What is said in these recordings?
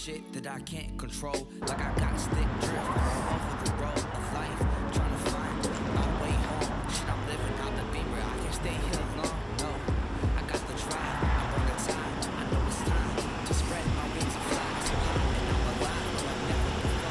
shit that I can't control. Like I got stick drift all over the road of life, trying to find my way home. Shit, I'm living out the beamer. I can't stay here long. No, I got the drive. I'm on the time. I know it's time to spread my wings and fly so high, and I'm alive like never before.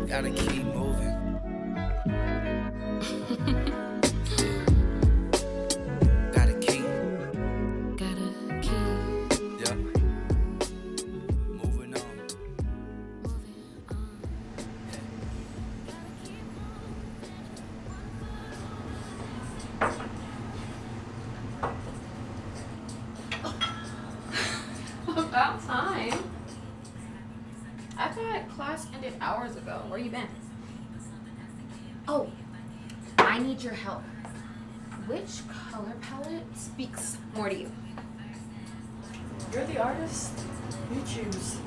Gotta keep moving. Gotta keep. Yeah. Moving on. About time. I thought class ended hours ago. Where you been? Oh, I need your help. Which color palette speaks more to you? You're the artist. You choose.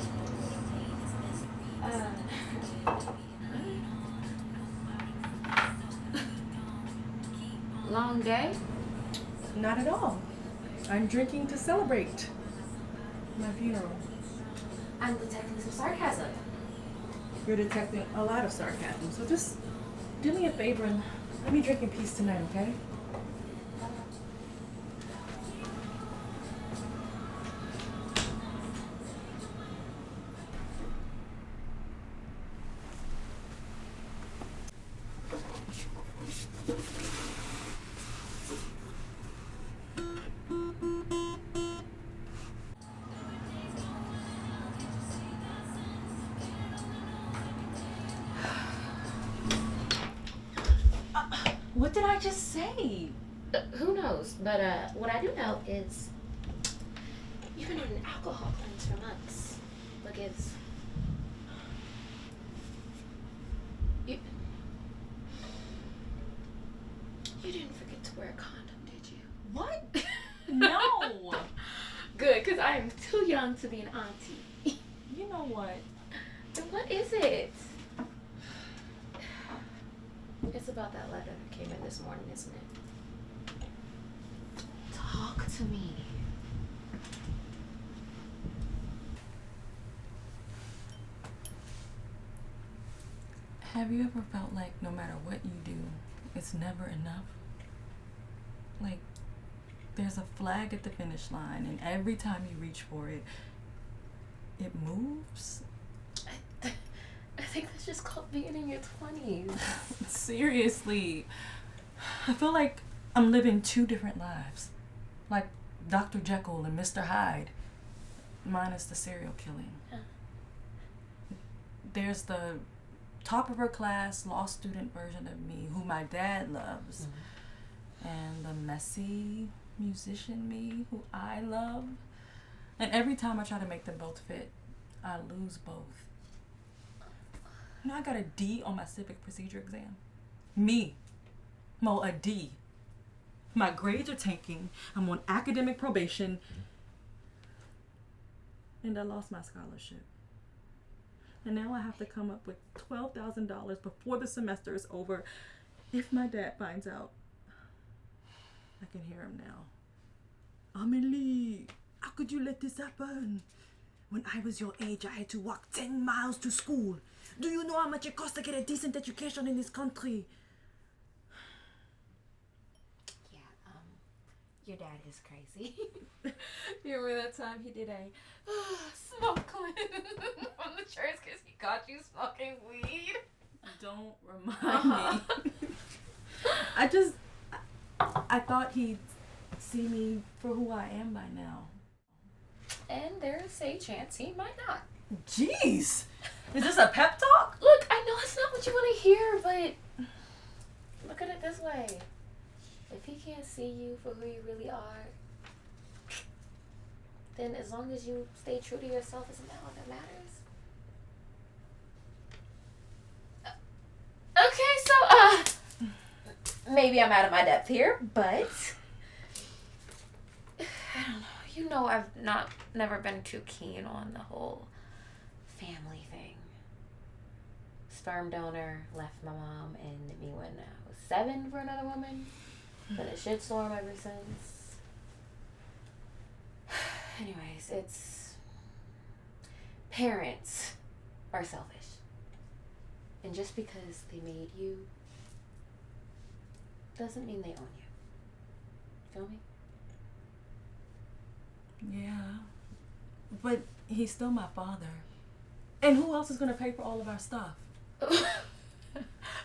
Long day? Not at all. I'm drinking to celebrate my funeral. I'm detecting some sarcasm. You're detecting a lot of sarcasm, so just do me a favor and let me drink in peace tonight, okay? What did I just say? Who knows? But what I do know is you've been on an alcohol cleanse for months. What gives? You didn't forget to wear a condom, did you? What? No! Good, because I am too young to be an auntie. You know what? Then what is it? It's about that letter that came in this morning, isn't it? Talk to me. Have you ever felt like no matter what you do, it's never enough? Like, there's a flag at the finish line, and every time you reach for it, it moves? I think that's just called being in your 20s. Seriously. I feel like I'm living two different lives. Like Dr. Jekyll and Mr. Hyde, minus the serial killing. There's the top of her class, law student version of me, who my dad loves. And the messy musician me, who I love. And every time I try to make them both fit, I lose both. You know, I got a D on my civic procedure exam. Me. Mo, a D. My grades are tanking. I'm on academic probation. And I lost my scholarship. And now I have to come up with $12,000 before the semester is over. If my dad finds out, I can hear him now. Amelie, how could you let this happen? When I was your age, I had to walk 10 miles to school. Do you know how much it costs to get a decent education in this country? Yeah, your dad is crazy. You remember that time he did a smoke cleanse from the church because he caught you smoking weed? Don't remind me. I thought he'd see me for who I am by now. And there's a chance he might not. Jeez! Is this a pep talk? Look, I know it's not what you want to hear, but look at it this way. if he can't see you for who you really are, then as long as you stay true to yourself, isn't that all that matters? Okay, so, maybe I'm out of my depth here, but I don't know. You know, I've never been too keen on the whole family thing. Sperm donor left my mom and me when I was 7 for another woman. Been a shitstorm ever since. Anyways, it's parents are selfish. And just because they made you doesn't mean they own you. Feel me? Yeah. But he's still my father. And who else is going to pay for all of our stuff?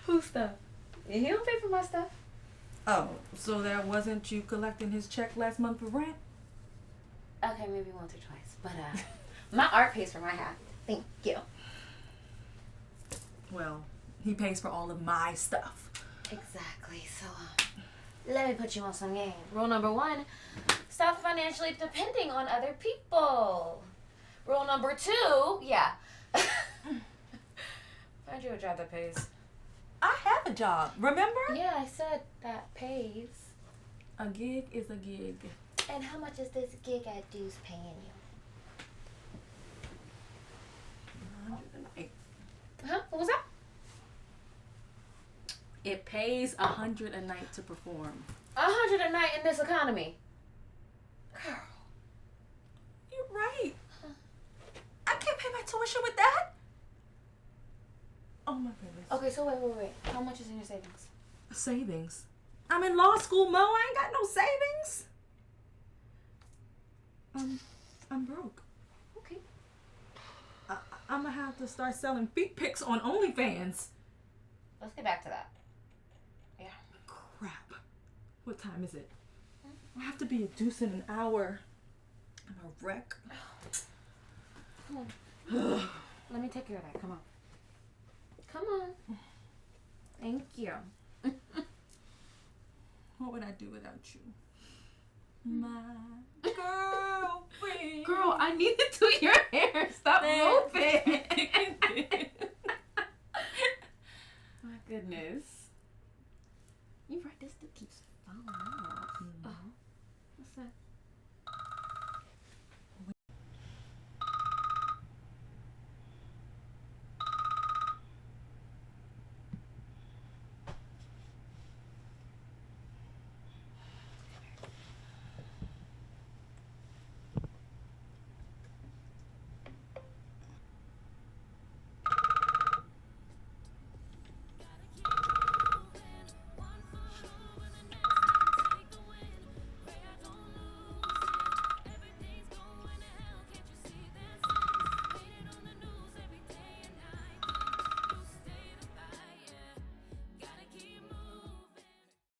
Whose stuff? He don't pay for my stuff. Oh, so that wasn't you collecting his check last month for rent? Okay, maybe once or twice. But my art pays for my half. Thank you. Well, he pays for all of my stuff. Exactly. So, let me put you on some game. Rule number 1, stop financially depending on other people. Rule number 2, yeah. Find you a job that pays. I have a job, remember? Yeah, I said that pays. A gig is a gig. And how much is this gig at dues paying you? 108. Huh? What was that? It pays 100 a night to perform. 100 a night in this economy. Girl. You're right. I can't pay my tuition with that. Oh my goodness. Okay, so wait. How much is in your savings? Savings. I'm in law school, Mo. I ain't got no savings. I'm broke. Okay. I'm gonna have to start selling feet pics on OnlyFans. Let's get back to that. Yeah. Crap. What time is it? I have to be a deuce in an hour. I'm a wreck. Come on. Let me take care of that. Come on. Come on. Thank you. What would I do without you? My girlfriend. Girl, I need to do your hair. Stop moving. My goodness. You're right. This still keeps falling off. Oh. What's that?